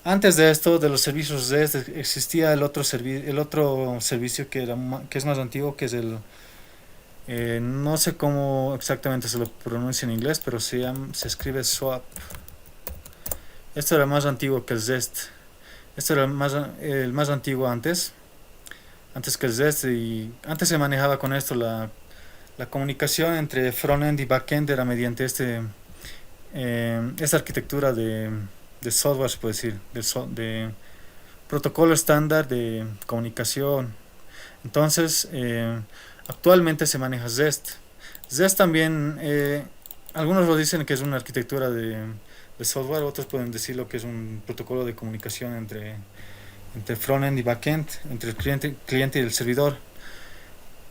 Antes de esto, de los servicios REST, existía el otro servicio que es más antiguo, que es no sé cómo exactamente se lo pronuncia en inglés, pero se escribe SWAP. Esto era más antiguo que el REST. Esto era el más antiguo antes que el REST, y antes se manejaba con esto la comunicación entre frontend y backend era mediante esta arquitectura de software, se puede decir, de protocolo estándar de comunicación. Entonces, actualmente se maneja REST. REST también, algunos lo dicen que es una arquitectura de software, otros pueden decirlo que es un protocolo de comunicación entre frontend y backend, entre el cliente y el servidor.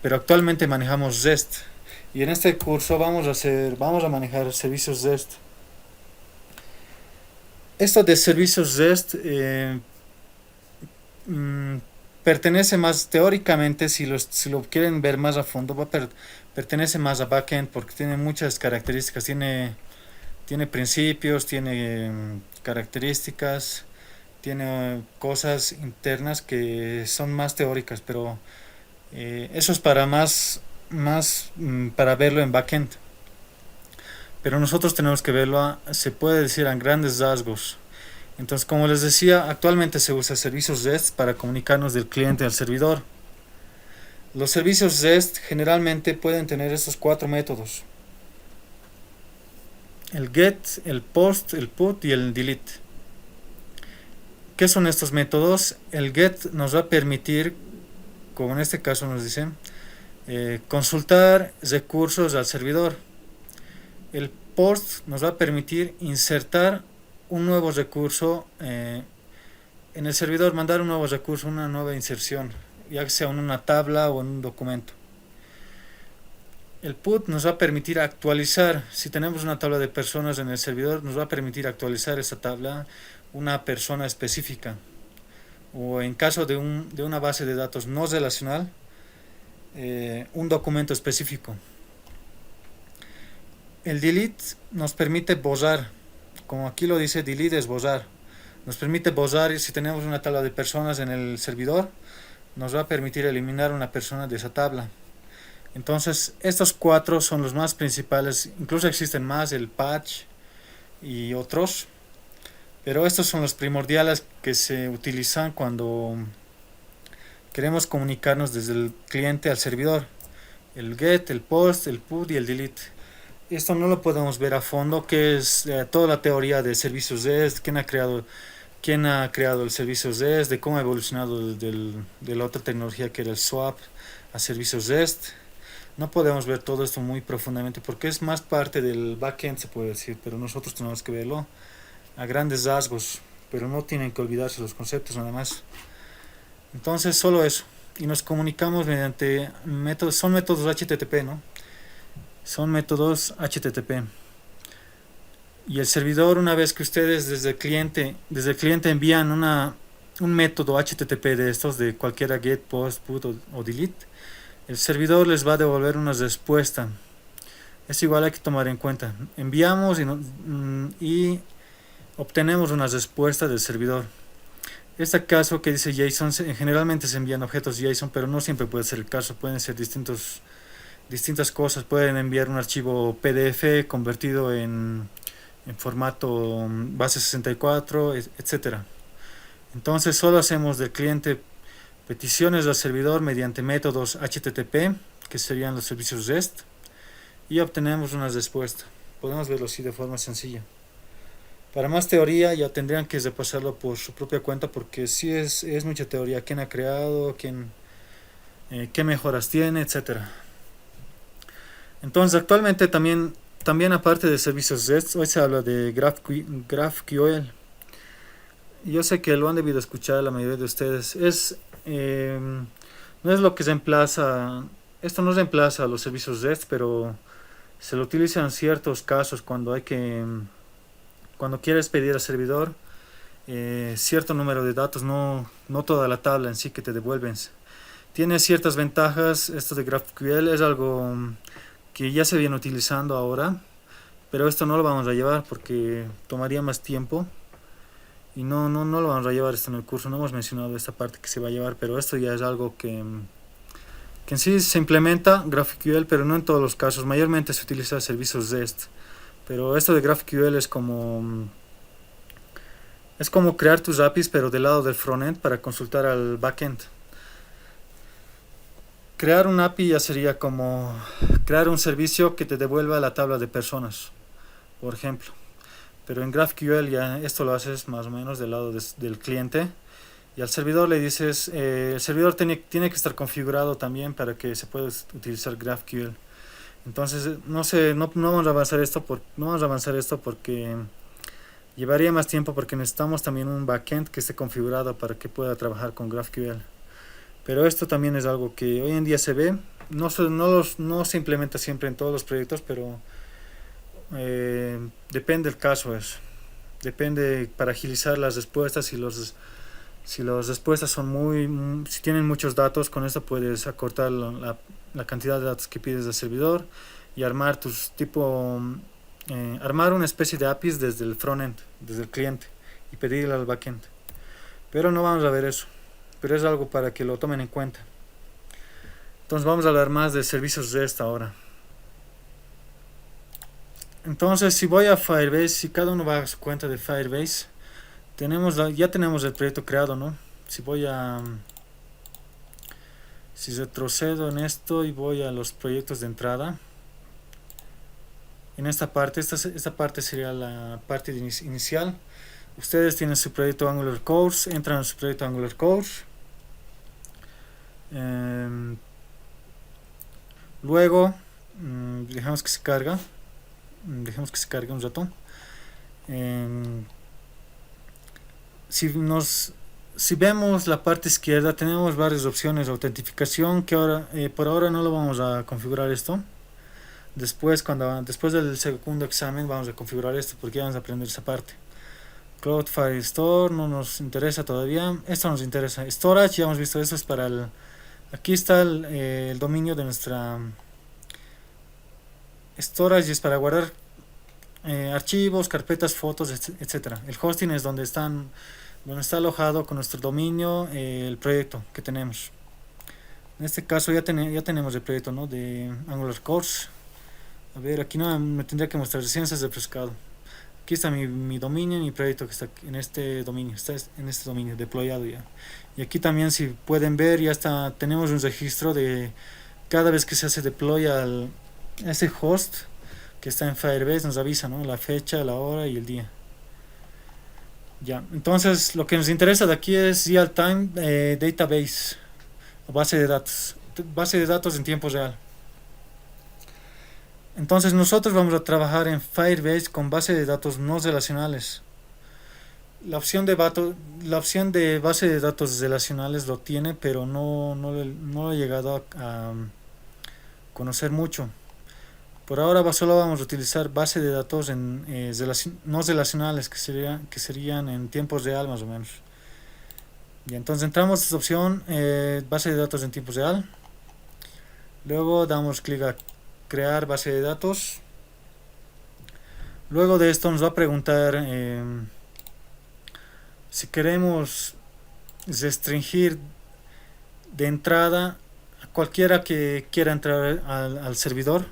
Pero actualmente manejamos REST. Y en este curso vamos a manejar servicios REST. Esto de servicios REST mm, pertenece más teóricamente, si lo quieren ver más a fondo, pertenece más a backend porque tiene muchas características, tiene principios, tiene características, tiene cosas internas que son más teóricas, pero eso es para verlo en backend. Pero nosotros tenemos que verlo, se puede decir, en grandes rasgos. Entonces, como les decía, actualmente se usa servicios REST para comunicarnos del cliente al servidor. Los servicios REST generalmente pueden tener estos cuatro métodos: el GET, el POST, el PUT y el DELETE. ¿Qué son estos métodos? El GET nos va a permitir, como en este caso nos dice, consultar recursos al servidor. El POST nos va a permitir insertar un nuevo recurso en el servidor, mandar un nuevo recurso, una nueva inserción, ya sea en una tabla o en un documento. El PUT nos va a permitir actualizar, si tenemos una tabla de personas en el servidor, nos va a permitir actualizar esa tabla una persona específica. O en caso de una base de datos no relacional, un documento específico. El delete nos permite borrar, como aquí lo dice, delete es borrar. Nos permite borrar, si tenemos una tabla de personas en el servidor, nos va a permitir eliminar una persona de esa tabla. Entonces, estos cuatro son los más principales. Incluso existen más, el patch y otros, pero estos son los primordiales que se utilizan cuando queremos comunicarnos desde el cliente al servidor: el get, el post, el put y el delete. Esto no lo podemos ver a fondo, que es toda la teoría de servicios REST, quién ha creado el servicio REST, de cómo ha evolucionado de la otra tecnología que era el SWAP a servicios REST. No podemos ver todo esto muy profundamente porque es más parte del backend, se puede decir, pero nosotros tenemos que verlo a grandes rasgos, pero no tienen que olvidarse los conceptos nada más. Entonces, solo eso. Y nos comunicamos mediante métodos, son métodos HTTP, ¿no? Son métodos HTTP. Y el servidor, una vez que ustedes desde el cliente envían un método HTTP de estos, de cualquiera get, post, put o delete, el servidor les va a devolver una respuesta. Es igual, hay que tomar en cuenta. Enviamos y obtenemos una respuesta del servidor. Este caso que dice JSON, generalmente se envían objetos JSON, pero no siempre puede ser el caso. Pueden ser distintas cosas. Pueden enviar un archivo PDF convertido en formato base 64, etcétera. Entonces solo hacemos del cliente peticiones al servidor mediante métodos HTTP, que serían los servicios REST, y obtenemos una respuesta. Podemos verlo así de forma sencilla. Para más teoría ya tendrían que repasarlo por su propia cuenta, porque sí es mucha teoría: quién ha creado, qué mejoras tiene, etcétera. Entonces actualmente también aparte de servicios REST, hoy se habla de GraphQL. Yo sé que lo han debido escuchar la mayoría de ustedes. No es lo que reemplaza, esto no reemplaza a los servicios REST, pero se lo utiliza en ciertos casos cuando quieres pedir al servidor cierto número de datos, no toda la tabla en sí que te devuelven. Tiene ciertas ventajas. Esto de GraphQL es algo que ya se viene utilizando ahora, pero esto no lo vamos a llevar porque tomaría más tiempo Y no lo vamos a llevar esto en el curso, no hemos mencionado esta parte que se va a llevar, pero esto ya es algo que en sí se implementa GraphQL, pero no en todos los casos. Mayormente se utiliza servicios REST, pero esto de GraphQL es como crear tus APIs, pero del lado del frontend para consultar al backend. Crear un API ya sería como crear un servicio que te devuelva la tabla de personas, por ejemplo. Pero en GraphQL ya esto lo haces más o menos del lado del cliente. Y al servidor le dices, el servidor tiene que estar configurado también para que se pueda utilizar GraphQL. Entonces, no sé, no vamos a avanzar no vamos a avanzar esto porque llevaría más tiempo, porque necesitamos también un backend que esté configurado para que pueda trabajar con GraphQL. Pero esto también es algo que hoy en día se ve, no se implementa siempre en todos los proyectos, pero depende del caso. Depende para agilizar las respuestas. Si las respuestas si tienen muchos datos, con esto puedes acortar la cantidad de datos que pides al servidor y armar armar una especie de APIs desde el frontend, desde el cliente, y pedirle al backend. Pero no vamos a ver eso, pero es algo para que lo tomen en cuenta. Entonces vamos a hablar más de servicios REST ahora. Entonces, si voy a Firebase, si cada uno va a su cuenta de Firebase, ya tenemos el proyecto creado, ¿no? Si retrocedo en esto y voy a los proyectos de entrada, en esta parte sería la parte inicial. Ustedes tienen su proyecto Angular Course, entran a su proyecto Angular Course. Luego dejamos que se cargue un rato. Si vemos la parte izquierda, tenemos varias opciones de autentificación que por ahora no lo vamos a configurar esto. Después del segundo examen vamos a configurar esto, porque ya vamos a aprender esa parte. Cloud Firestore no nos interesa todavía. Esto nos interesa. Storage, ya hemos visto, esto es para aquí está el dominio de nuestra storage, es para guardar archivos, carpetas, fotos, etcétera. El hosting es donde está alojado con nuestro dominio el proyecto que tenemos. En este caso ya tenemos el proyecto, ¿no?, de Angular Course. A ver, aquí no me tendría que mostrar ciencias de pescado. Aquí está mi dominio, mi proyecto que está en este dominio deployado ya. Y aquí también, si pueden ver, tenemos un registro de cada vez que se hace deploy a ese host que está en Firebase, nos avisa, ¿no?, la fecha, la hora y el día. Ya, entonces lo que nos interesa de aquí es Real Time Database, o base de datos en tiempo real. Entonces nosotros vamos a trabajar en Firebase con base de datos no relacionales. La opción de base de datos relacionales lo tiene, pero no he llegado a conocer mucho. Por ahora solo vamos a utilizar base de datos no relacionales, que serían en tiempo real más o menos. Y entonces entramos a esta opción, base de datos en tiempo real. Luego damos clic a crear base de datos. Luego de esto nos va a preguntar si queremos restringir de entrada a cualquiera que quiera entrar al servidor,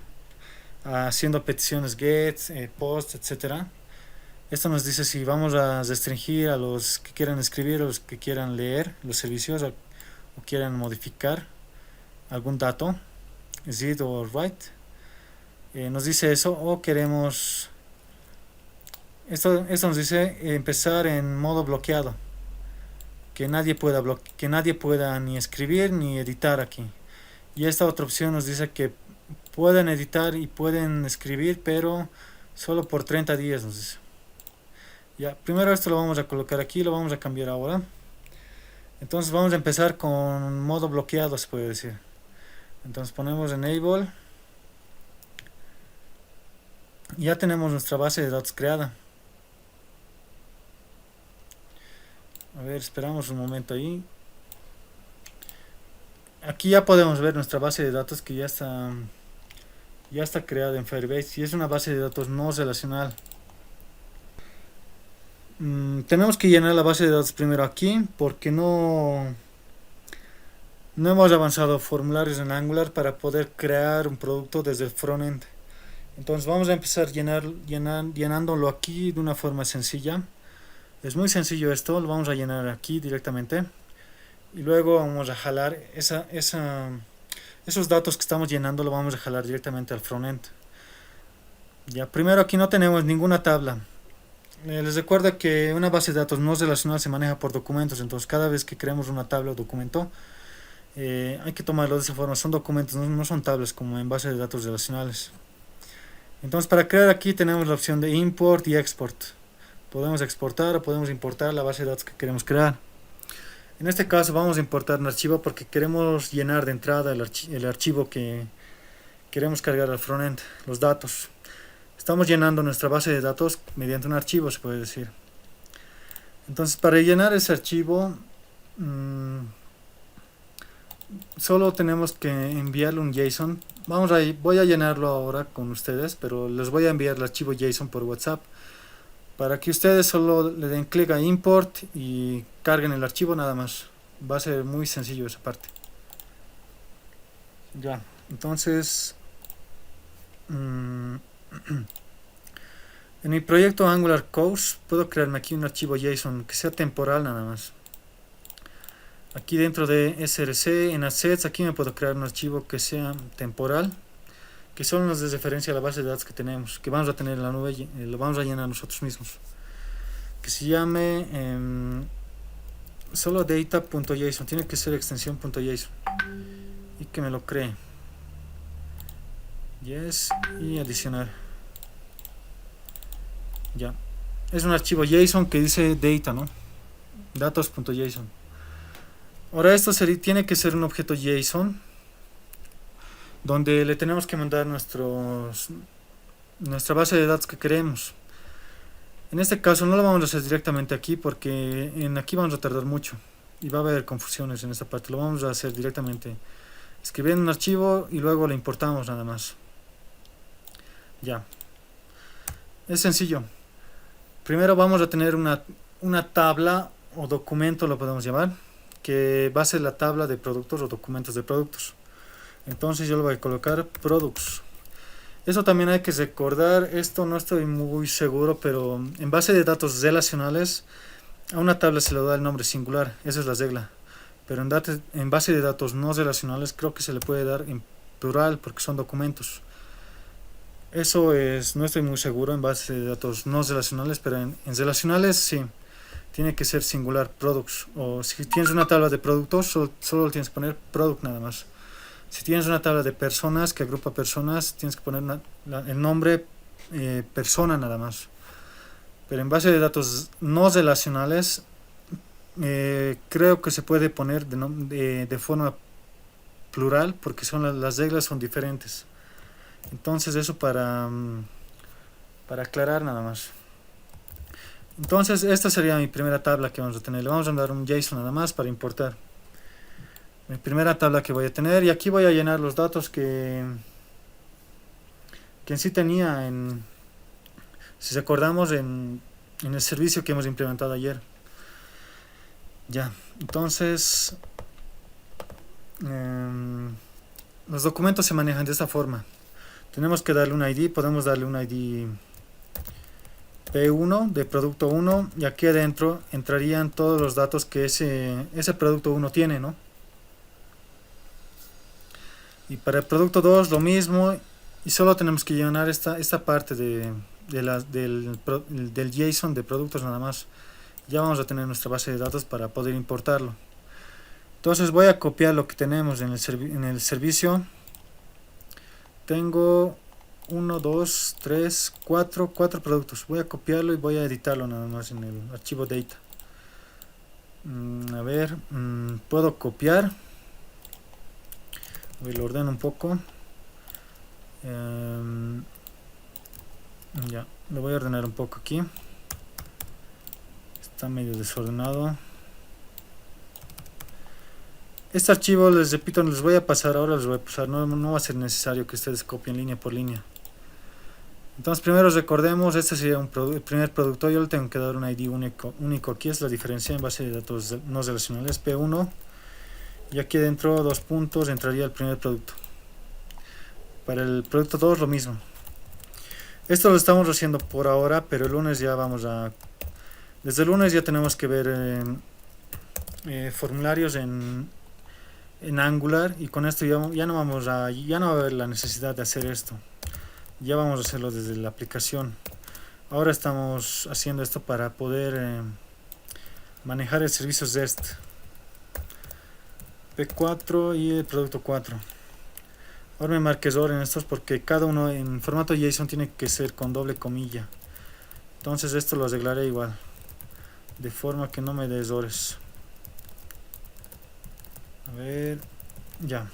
haciendo peticiones GET, POST, etcétera. Esto nos dice si vamos a restringir a los que quieran escribir, a los que quieran leer los servicios, o quieran modificar algún dato, read o write. Nos dice eso, o queremos, esto nos dice empezar en modo bloqueado, que nadie pueda ni escribir ni editar aquí. Y esta otra opción nos dice que pueden editar y pueden escribir, pero solo por 30 días, nos dice. Ya, primero esto lo vamos a colocar aquí, lo vamos a cambiar ahora. Entonces vamos a empezar con modo bloqueado, se puede decir. Entonces ponemos enable. Ya tenemos nuestra base de datos creada. A ver, esperamos un momento ahí. Aquí ya podemos ver nuestra base de datos que ya está creada en Firebase, y es una base de datos no relacional. Tenemos que llenar la base de datos primero aquí porque no hemos avanzado formularios en Angular para poder crear un producto desde el frontend. Entonces vamos a empezar llenándolo aquí de una forma sencilla. Es muy sencillo esto, lo vamos a llenar aquí directamente. Y luego vamos a jalar esos datos que estamos llenando, lo vamos a jalar directamente al frontend. Ya, primero aquí no tenemos ninguna tabla. Les recuerdo que una base de datos no relacional se maneja por documentos, entonces cada vez que creamos una tabla o documento, hay que tomarlo de esa forma, son documentos, no son tablas como en base de datos relacionales. Entonces para crear aquí tenemos la opción de import y export. Podemos exportar o podemos importar la base de datos que queremos crear. En este caso vamos a importar un archivo porque queremos llenar de entrada el archivo que queremos cargar al frontend, los datos. Estamos llenando nuestra base de datos mediante un archivo, se puede decir. Entonces para llenar ese archivo solo tenemos que enviarle un JSON. Voy a llenarlo ahora con ustedes, pero les voy a enviar el archivo JSON por WhatsApp para que ustedes solo le den clic a import y carguen el archivo nada más. Va a ser muy sencillo esa parte. Ya, entonces en mi proyecto Angular Course puedo crearme aquí un archivo JSON que sea temporal nada más. Aquí dentro de src en assets aquí me puedo crear un archivo que sea temporal, que solo nos dé referencia a la base de datos que tenemos, que vamos a tener en la nube y lo vamos a llenar nosotros mismos, que se llame solo data.json, tiene que ser extensión .json y que me lo cree. Yes, y adicionar. Ya, es un archivo JSON que dice data, ¿no? Datos.json. Ahora esto tiene que ser un objeto JSON donde le tenemos que mandar nuestra base de datos que queremos. En este caso no lo vamos a hacer directamente aquí porque aquí vamos a tardar mucho y va a haber confusiones en esta parte. Lo vamos a hacer directamente escribiendo un archivo y luego lo importamos nada más. Ya, es sencillo. Primero vamos a tener una tabla o documento, lo podemos llamar, que va a ser la tabla de productos o documentos de productos. Entonces yo le voy a colocar products. Eso también hay que recordar, esto no estoy muy seguro, pero en base de datos relacionales a una tabla se le da el nombre singular, esa es la regla. Pero en base de datos no relacionales creo que se le puede dar en plural porque son documentos. Eso no estoy muy seguro en base de datos no relacionales, pero en relacionales sí. Tiene que ser singular, products. O si tienes una tabla de productos, solo tienes que poner product nada más. Si tienes una tabla de personas que agrupa personas, tienes que poner el nombre persona nada más. Pero en base de datos no relacionales, creo que se puede poner de forma plural porque las reglas son diferentes. Entonces eso para aclarar nada más. Entonces esta sería mi primera tabla que vamos a tener. Le vamos a dar un JSON nada más para importar. Mi primera tabla que voy a tener, y aquí voy a llenar los datos que en sí tenía si recordamos en el servicio que hemos implementado ayer. Ya, entonces los documentos se manejan de esta forma. Tenemos que darle un ID, podemos darle un ID P1 de producto 1 y aquí adentro entrarían todos los datos que ese producto 1 tiene, ¿no? Y para el producto 2 lo mismo y solo tenemos que llenar esta parte del JSON de productos nada más. Ya vamos a tener nuestra base de datos para poder importarlo. Entonces voy a copiar lo que tenemos en el servicio. Tengo 1, 2, 3, 4 productos. Voy a copiarlo y voy a editarlo nada más en el archivo data. A ver, puedo copiar. Lo ordeno un poco. Ya, lo voy a ordenar un poco aquí. Está medio desordenado. Este archivo, les repito, les voy a pasar ahora, no va a ser necesario que ustedes copien línea por línea. Entonces primero recordemos, este sería el primer producto, yo le tengo que dar un ID único aquí, es la diferencia en base de datos no relacionales, P1, y aquí dentro, dos puntos, entraría el primer producto. Para el producto 2 lo mismo. Esto lo estamos haciendo por ahora, pero el lunes ya vamos a... Desde el lunes ya tenemos que ver formularios en Angular, y con esto ya no vamos a... ya no va a haber la necesidad de hacer esto. Ya vamos a hacerlo desde la aplicación. Ahora estamos haciendo esto para poder manejar el servicio REST P4 y el producto 4. Ahora me marqué error en estos porque cada uno en formato JSON tiene que ser con doble comilla. Entonces esto lo arreglaré igual, de forma que no me dé errores. A ver, ya.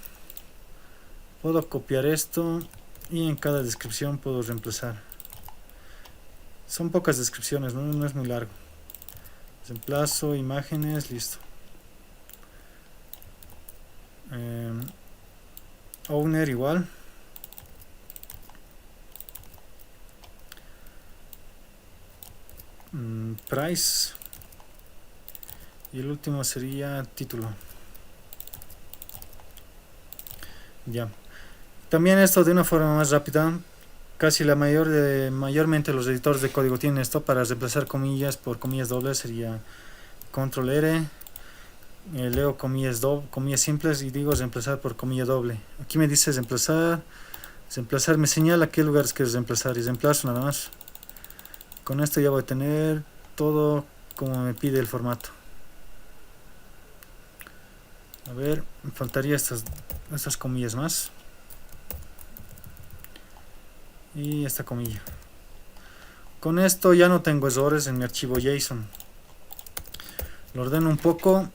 Puedo copiar esto y en cada descripción puedo reemplazar. Son pocas descripciones, no es muy largo. Reemplazo, imágenes, listo. Owner igual. Price. Y el último sería título. Ya. También esto de una forma más rápida. Casi mayormente los editores de código tienen esto para reemplazar comillas por comillas dobles. Sería control R. Leo comillas simples y digo reemplazar por comilla doble. Aquí me dice reemplazar, me señala qué lugares quieres reemplazar y reemplazo nada más. Con esto ya voy a tener todo como me pide el formato. A ver, me faltaría estas comillas más y esta comilla. Con esto ya no tengo errores en mi archivo JSON. Lo ordeno un poco.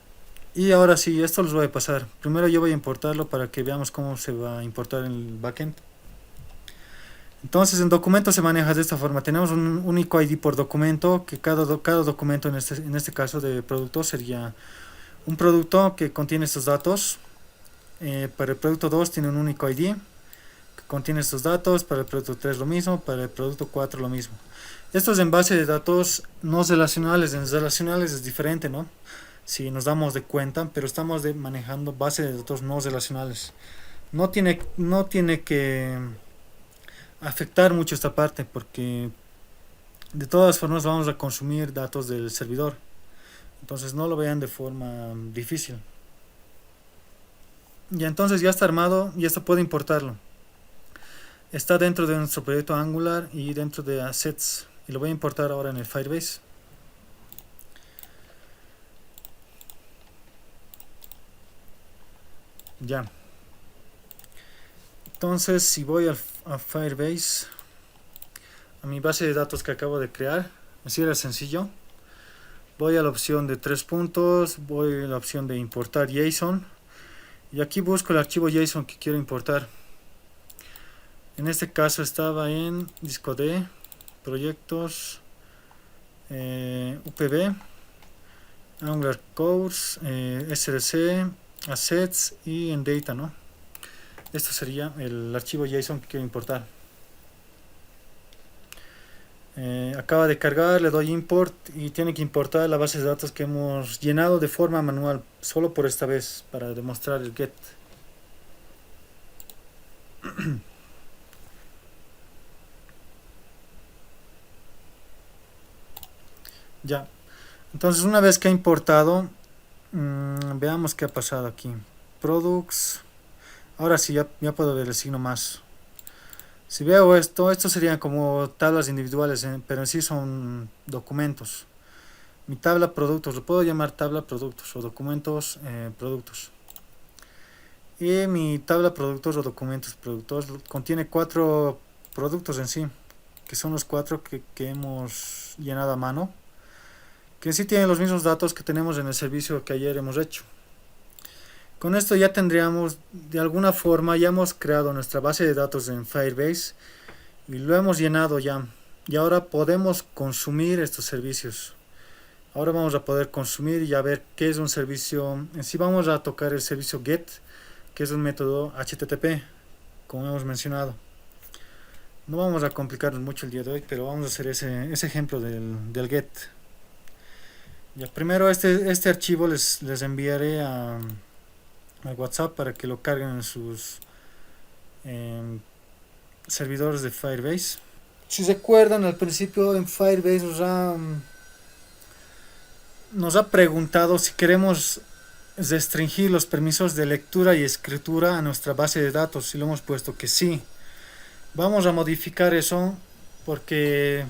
Y ahora sí, esto los voy a pasar. Primero yo voy a importarlo para que veamos cómo se va a importar en el backend. Entonces en documento se maneja de esta forma. Tenemos un único ID por documento, que cada documento en este caso de producto sería un producto que contiene estos datos. Para el producto 2 tiene un único ID que contiene estos datos. Para el producto 3 lo mismo, para el producto 4 lo mismo. Esto es en base de datos no relacionales. En relacionales es diferente, ¿no? Si nos damos de cuenta, pero estamos manejando base de datos no relacionales. No tiene que afectar mucho esta parte porque de todas formas vamos a consumir datos del servidor. Entonces no lo vean de forma difícil. Ya entonces ya está armado y esto puede importarlo. Está dentro de nuestro proyecto Angular y dentro de Assets. Y lo voy a importar ahora en el Firebase. Ya. Entonces si voy a Firebase, a mi base de datos que acabo de crear, así era sencillo. Voy a la opción de 3 puntos, voy a la opción de importar JSON y aquí busco el archivo JSON que quiero importar. En este caso estaba en disco D, proyectos, UPB, Angular Course, SRC, Assets y en Data, ¿no? Esto sería el archivo JSON que quiero importar. Acaba de cargar, le doy import y tiene que importar la base de datos que hemos llenado de forma manual, solo por esta vez, para demostrar el get. Ya, entonces una vez que ha importado, veamos qué ha pasado aquí. Products, ahora sí ya puedo ver el signo más. Si veo esto serían como tablas individuales, pero en sí son documentos. Mi tabla productos, lo puedo llamar tabla productos o documentos productos. Y mi tabla productos o documentos productos contiene 4 productos en sí, que son los 4 que hemos llenado a mano, que en sí tienen los mismos datos que tenemos en el servicio que ayer hemos hecho. Con esto ya tendríamos, de alguna forma, ya hemos creado nuestra base de datos en Firebase y lo hemos llenado ya. Y ahora podemos consumir estos servicios. Ahora vamos a poder consumir y a ver qué es un servicio. En sí vamos a tocar el servicio GET, que es un método HTTP, como hemos mencionado. No vamos a complicarnos mucho el día de hoy, pero vamos a hacer ese ejemplo del get. Ya, primero este archivo les enviaré a WhatsApp para que lo carguen en sus em, servidores de Firebase. Si se acuerdan, al principio en Firebase nos ha preguntado si queremos restringir los permisos de lectura y escritura a nuestra base de datos, y lo hemos puesto que sí. Vamos a modificar eso porque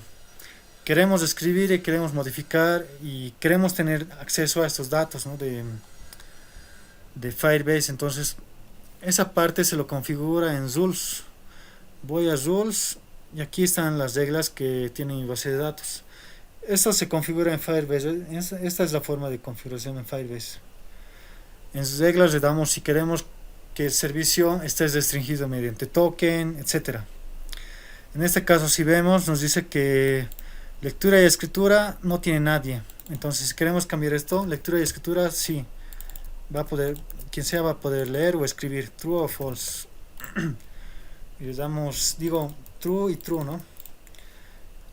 queremos escribir y queremos modificar y queremos tener acceso a estos datos, ¿no? de Firebase. Entonces esa parte se lo configura en Rules. Voy a Rules y aquí están las reglas que tiene mi base de datos. Esto se configura en Firebase. Esta es la forma de configuración en Firebase. En sus reglas le damos si queremos que el servicio esté restringido mediante token, etcétera. En este caso, si vemos, nos dice que lectura y escritura no tiene nadie. Entonces, si queremos cambiar esto, lectura y escritura sí, va a poder, quien sea va a poder leer o escribir, true o false. Y les damos, digo, true y true, ¿no?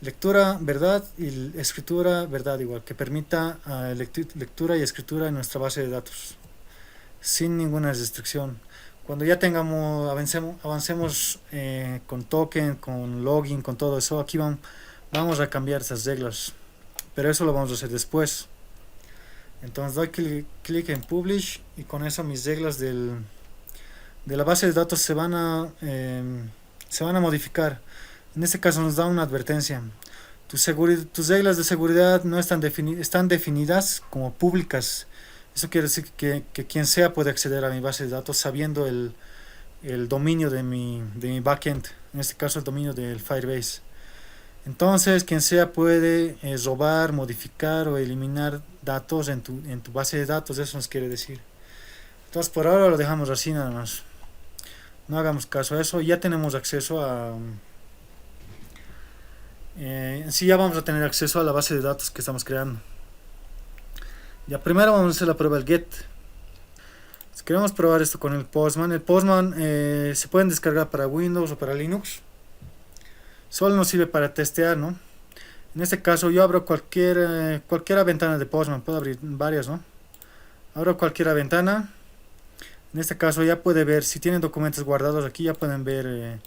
Lectura, verdad, y escritura, verdad, igual, que permita lectura y escritura en nuestra base de datos, sin ninguna restricción. Cuando ya avancemos con token, con login, con todo eso, aquí vamos a cambiar esas reglas, pero eso lo vamos a hacer después. Entonces doy clic en Publish y con eso mis reglas de la base de datos se van a modificar. En este caso nos da una advertencia. Tus reglas de seguridad no están definidas como públicas. Eso quiere decir que quien sea puede acceder a mi base de datos sabiendo el dominio de mi backend, en este caso el dominio del Firebase. Entonces quien sea puede robar, modificar o eliminar datos en tu base de datos. Eso nos quiere decir. Entonces por ahora lo dejamos así nada más. No hagamos caso a eso. Ya tenemos acceso a... sí, ya vamos a tener acceso a la base de datos que estamos creando. Ya primero vamos a hacer la prueba del get. Si queremos probar esto con el Postman se pueden descargar para Windows o para Linux. Solo nos sirve para testear, ¿no? En este caso yo abro cualquiera ventana de Postman, puedo abrir varias, ¿no? Abro cualquiera ventana. En este caso ya puede ver, si tienen documentos guardados aquí, ya pueden ver,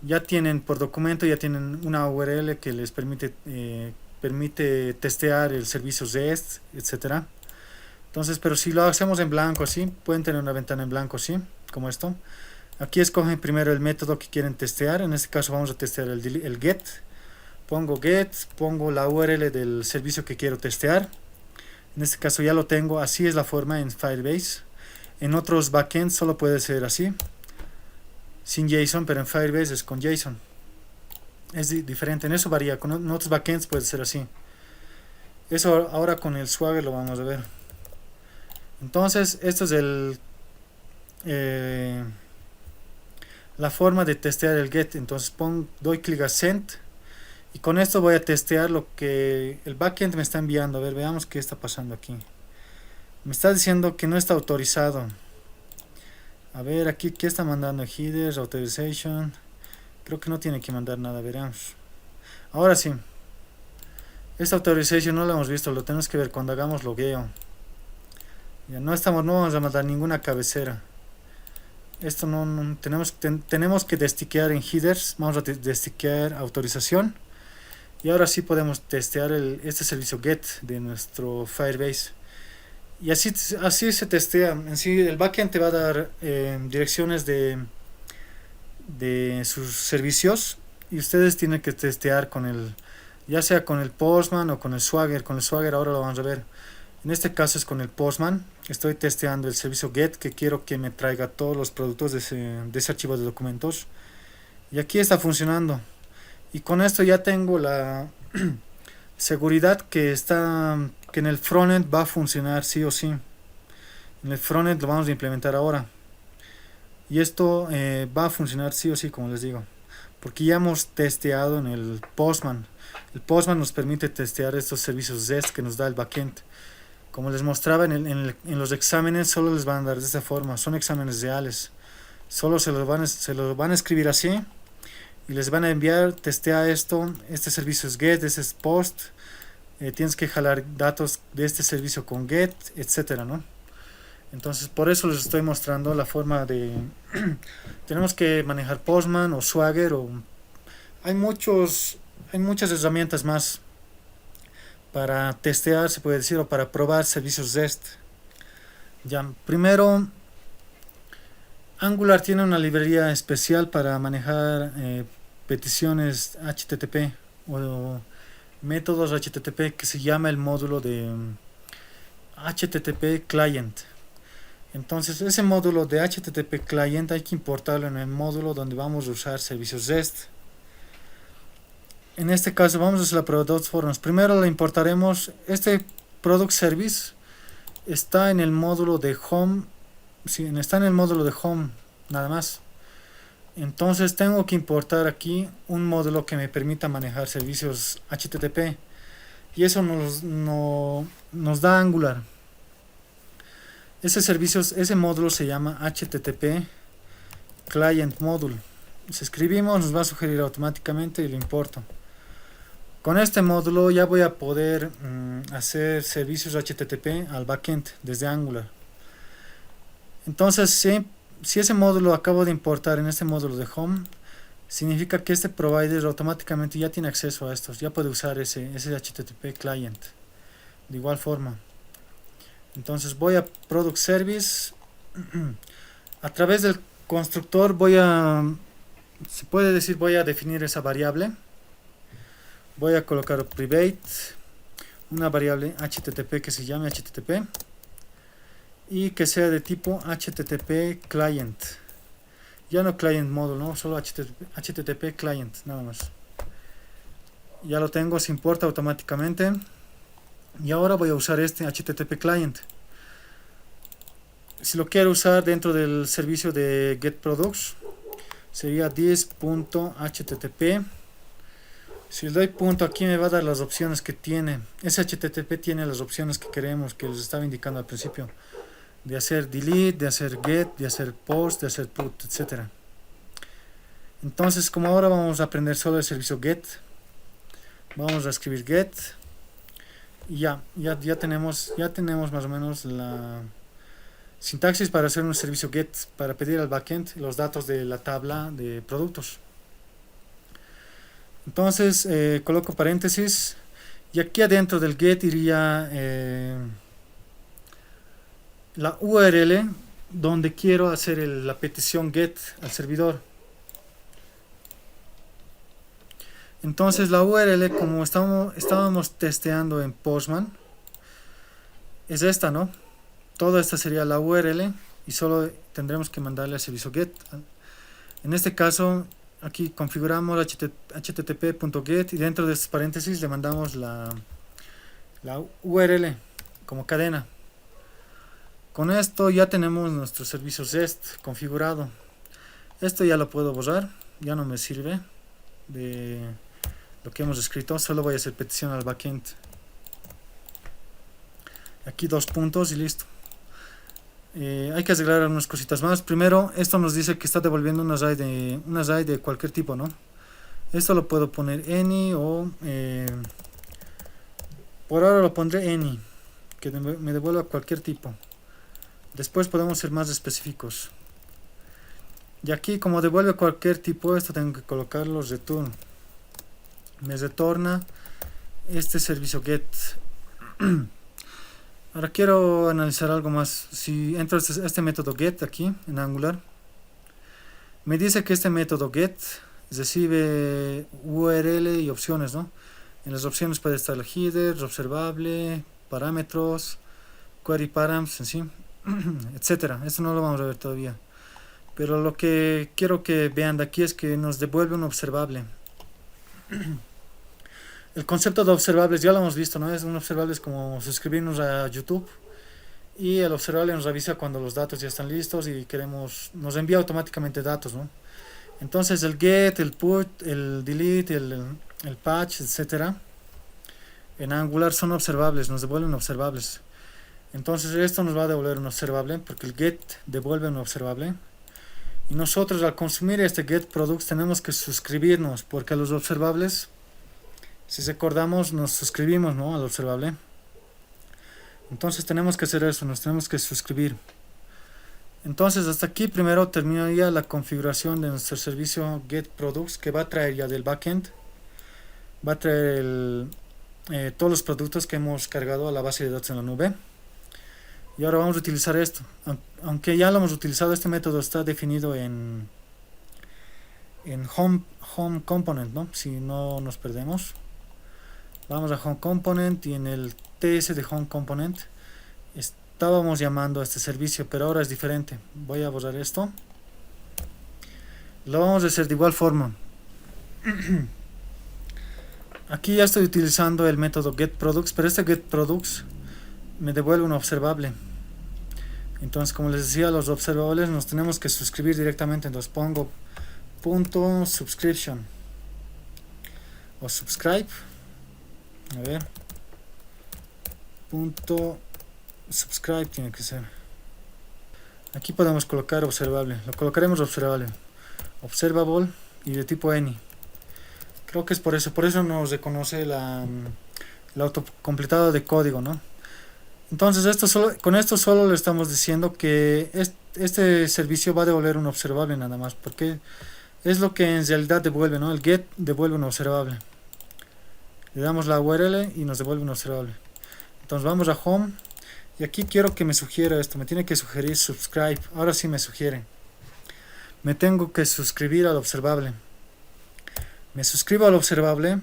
ya tienen por documento, ya tienen una URL que les permite testear el servicio REST, etcétera. Entonces, pero si lo hacemos en blanco así, pueden tener una ventana en blanco así, como esto. Aquí escogen primero el método que quieren testear. En este caso vamos a testear el get. Pongo get, pongo la URL del servicio que quiero testear. En este caso ya lo tengo, así es la forma en Firebase. En otros backends solo puede ser así, sin JSON, pero en Firebase es con JSON. Es diferente, en eso varía. En otros backends puede ser así. Eso ahora con el Swagger lo vamos a ver. Entonces, esto es la forma de testear el get. Entonces doy clic a send y con esto voy a testear lo que el backend me está enviando. A ver, veamos qué está pasando aquí. Me está diciendo que no está autorizado. A ver, aquí qué está mandando, headers, authorization. Creo que no tiene que mandar nada, veremos. Ahora sí. Esta authorization no la hemos visto, lo tenemos que ver cuando hagamos logueo. Ya no vamos a mandar ninguna cabecera. Esto no tenemos que destiquear en headers. Vamos a destiquear autorización. Y ahora sí podemos testear este servicio get de nuestro Firebase. Y así se testea. En sí el backend te va a dar direcciones de sus servicios. Y ustedes tienen que testear ya sea con el Postman o con el Swagger. Con el Swagger ahora lo vamos a ver. En este caso es con el Postman. Estoy testeando el servicio get, que quiero que me traiga todos los productos de ese archivo de documentos. Y aquí está funcionando. Y con esto ya tengo la seguridad que en el frontend va a funcionar sí o sí. En el frontend lo vamos a implementar ahora. Y esto va a funcionar sí o sí, como les digo. Porque ya hemos testeado en el Postman. El Postman nos permite testear estos servicios REST que nos da el backend. Como les mostraba en los exámenes, solo les van a dar de esta forma. Son exámenes reales. Solo se los van a escribir así. y les van a enviar, testea esto, este servicio es get, este es post, tienes que jalar datos de este servicio con get, etcétera, ¿no? Entonces por eso les estoy mostrando la forma de tenemos que manejar Postman o Swagger o hay muchas herramientas más para testear, se puede decir, o para probar servicios REST. Ya, primero, Angular tiene una librería especial para manejar peticiones HTTP o métodos HTTP que se llama el módulo de HTTP Client. Entonces ese módulo de HTTP Client hay que importarlo en el módulo donde vamos a usar servicios REST. En este caso vamos a hacer la prueba de dos formas. Primero lo importaremos. Este Product Service está en el módulo de Home. Sí, está en el módulo de Home, nada más. Entonces tengo que importar aquí un módulo que me permita manejar servicios HTTP. Y eso nos da Angular. Ese módulo se llama HTTP Client Module. Si escribimos nos va a sugerir automáticamente y lo importo. Con este módulo ya voy a poder hacer servicios HTTP al backend desde Angular. Entonces si ese módulo acabo de importar en este módulo de Home, significa que este provider automáticamente ya tiene acceso a estos, ya puede usar ese HTTP client de igual forma. Entonces voy a Product Service, a través del constructor se puede decir, voy a definir esa variable. Voy a colocar private, una variable HTTP que se llame HTTP y que sea de tipo HTTP client. Ya no client module, no, solo HTTP client, nada más. Ya lo tengo, se importa automáticamente. Y ahora voy a usar este HTTP client. Si lo quiero usar dentro del servicio de getProducts, sería this.http. Si le doy punto aquí me va a dar las opciones que tiene. Ese HTTP tiene las opciones que queremos, que les estaba indicando al principio. De hacer delete, de hacer get, de hacer post, de hacer put, etc. Entonces, como ahora vamos a aprender solo el servicio get, vamos a escribir get. Y ya tenemos más o menos la sintaxis para hacer un servicio get, para pedir al backend los datos de la tabla de productos. Entonces coloco paréntesis y aquí adentro del get iría la URL donde quiero hacer la petición get al servidor. Entonces la URL, como estábamos testeando en Postman, es esta, ¿no? Toda esta sería la URL y solo tendremos que mandarle al servicio get. En este caso aquí configuramos http.get y dentro de estos paréntesis le mandamos la URL como cadena. Con esto ya tenemos nuestro servicio REST configurado. Esto ya lo puedo borrar, ya no me sirve de lo que hemos escrito, solo voy a hacer petición al backend. Aquí 2 puntos y listo. Hay que arreglar algunas cositas más. Primero, esto nos dice que está devolviendo un array de cualquier tipo, ¿no? Esto lo puedo poner any o por ahora lo pondré any, que me devuelva cualquier tipo. Después podemos ser más específicos. Y aquí, como devuelve cualquier tipo, esto tengo que colocar los return. Me retorna este servicio get. Ahora quiero analizar algo más. Si entro a este método get aquí en Angular, me dice que este método get recibe URL y opciones, ¿no? En las opciones puede estar el header, observable, parámetros, query params, en sí, etcétera. Esto no lo vamos a ver todavía. Pero lo que quiero que vean de aquí es que nos devuelve un observable. El concepto de observables ya lo hemos visto, ¿no? Un observable es como suscribirnos a YouTube y el observable nos avisa cuando los datos ya están listos y nos envía automáticamente datos, ¿no? Entonces el get, el put, el delete, el patch, etcétera, en Angular son observables, nos devuelven observables. Entonces esto nos va a devolver un observable porque el get devuelve un observable Y nosotros al consumir este getProducts tenemos que suscribirnos, porque a los observables, si recordamos, nos suscribimos, ¿no?, al observable. Entonces tenemos que hacer eso, nos tenemos que suscribir. Entonces hasta aquí primero terminaría la configuración de nuestro servicio getProducts, que va a traer ya del backend. Va a traer todos los productos que hemos cargado a la base de datos en la nube. Y ahora vamos a utilizar esto. Aunque ya lo hemos utilizado, este método está definido en home component, ¿no? Si no nos perdemos, vamos a home component, y en el TS de home component estábamos llamando a este servicio, pero ahora es diferente. Voy a borrar esto. Lo vamos a hacer de igual forma. Aquí ya estoy utilizando el método getProducts, pero este getProducts me devuelve un observable. Entonces, como les decía, los observables nos tenemos que suscribir directamente. Entonces pongo .subscription o subscribe, a ver, .subscribe tiene que ser. Aquí podemos colocar observable, lo colocaremos observable, observable y de tipo any. Creo que es por eso nos reconoce el autocompletado de código, ¿no? Entonces con esto solo le estamos diciendo que este servicio va a devolver un observable nada más, porque es lo que en realidad devuelve, ¿no? El get devuelve un observable. Le damos la URL y nos devuelve un observable. Entonces vamos a home, y aquí quiero que me sugiera esto, me tiene que sugerir subscribe. Ahora sí me sugiere. Me tengo que suscribir al observable. Me suscribo al observable.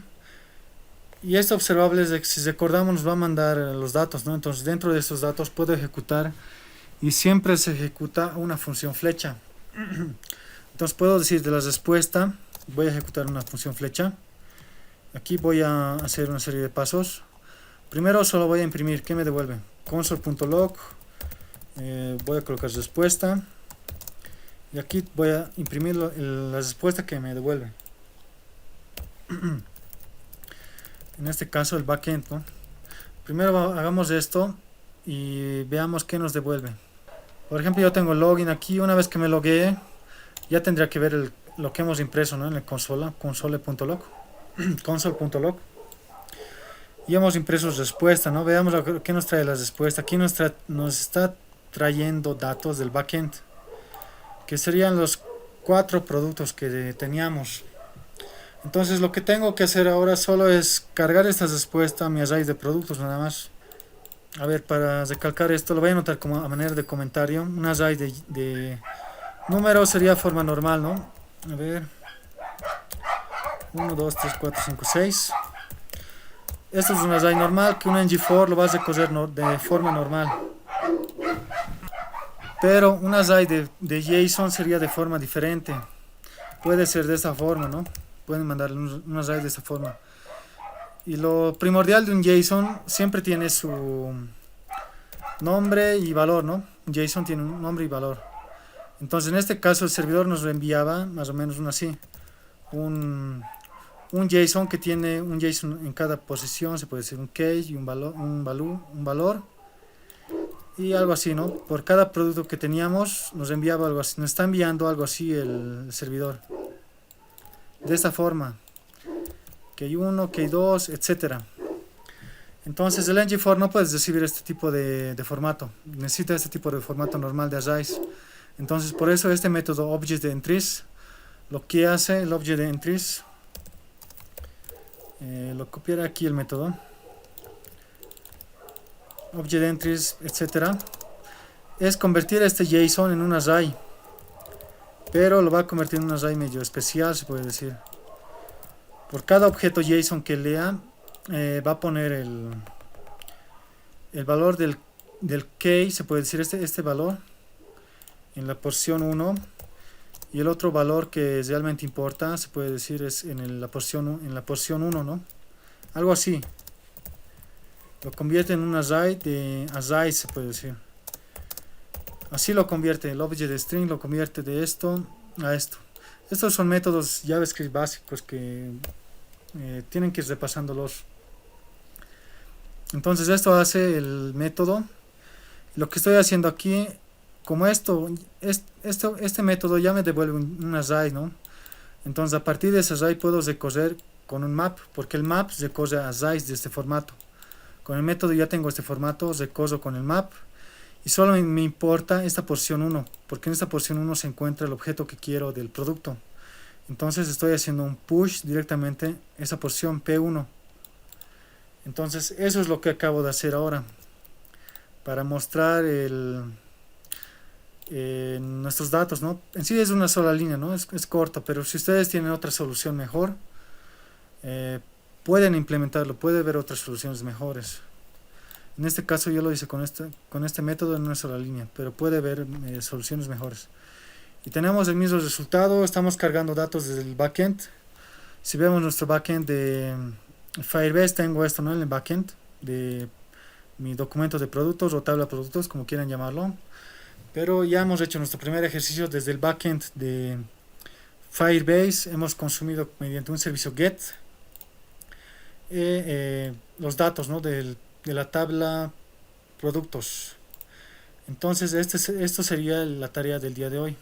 Y este observable, si recordamos, nos va a mandar los datos, ¿no? Entonces dentro de estos datos puedo ejecutar, y siempre se ejecuta una función flecha. Entonces puedo decir de la respuesta, voy a ejecutar una función flecha. Aquí voy a hacer una serie de pasos. Primero solo voy a imprimir, ¿qué me devuelve? Console.log, voy a colocar respuesta, y aquí voy a imprimir la respuesta que me devuelve. En este caso el backend, ¿no? Primero hagamos esto y veamos qué nos devuelve. Por ejemplo, yo tengo login aquí. Una vez que me loguee, ya tendría que ver lo que hemos impreso, ¿no?, en el console.log. console.log. Y hemos impreso respuesta, ¿no? Veamos qué nos trae la respuesta. Aquí nos está trayendo datos del backend, que serían los 4 productos que teníamos. Entonces lo que tengo que hacer ahora solo es cargar esta respuesta a mi array de productos nada más. A ver, para recalcar esto, lo voy a anotar como a manera de comentario. Un array de números sería forma normal, ¿no? A ver, 1, 2, 3, 4, 5, 6. Esto es un array normal que un ngFor lo va a recorrer de forma normal. Pero un array de JSON sería de forma diferente. Puede ser de esta forma, ¿no? Pueden mandarle un array de esta forma. Y lo primordial de un JSON siempre tiene su nombre y valor, ¿no? Un JSON tiene un nombre y valor. Entonces en este caso el servidor nos lo enviaba más o menos así. Un JSON que tiene un JSON en cada posición, se puede decir un case y un valor y algo así, ¿no? Por cada producto que teníamos nos enviaba algo así, nos está enviando algo así el servidor. De esta forma, key 1, key 2, etcétera. Entonces el ngFor no puede recibir este tipo de formato, necesita este tipo de formato normal de arrays. Entonces por eso este método object_entries, lo que hace el object_entries, lo copiaré aquí el método object_entries, etcétera, es convertir este JSON en un array, pero lo va a convertir en un array medio especial, se puede decir. Por cada objeto JSON que lea, va a poner el valor del key, se puede decir este valor en la posición 1, y el otro valor que realmente importa, se puede decir, es en la posición 1, ¿no? Algo así. Lo convierte en un array de arrays, se puede decir. Así lo convierte, el object_string lo convierte de esto a esto. Estos son métodos JavaScript básicos que tienen que ir repasándolos. Entonces esto hace el método. Lo que estoy haciendo aquí como este método ya me devuelve un array, ¿no? Entonces a partir de ese array puedo recorrer con un map, porque el map recorre arrays de este formato. Con el método ya tengo este formato, recorro con el map y solo me importa esta posición 1, porque en esta posición 1 se encuentra el objeto que quiero del producto. Entonces estoy haciendo un push directamente esa posición P1. Entonces eso es lo que acabo de hacer ahora para mostrar nuestros datos, ¿no? En sí es una sola línea, ¿no? Es corto, pero si ustedes tienen otra solución mejor, eh, pueden implementarlo, puede haber otras soluciones mejores. En este caso yo lo hice con este método en una sola línea, pero puede haber soluciones mejores. Y tenemos el mismo resultado, estamos cargando datos desde el backend. Si vemos nuestro backend de Firebase, tengo esto, ¿no? En el backend de mi documento de productos o tabla de productos, como quieran llamarlo. Pero ya hemos hecho nuestro primer ejercicio desde el backend de Firebase. Hemos consumido mediante un servicio GET los datos, ¿no? de la tabla productos. Entonces esto sería la tarea del día de hoy.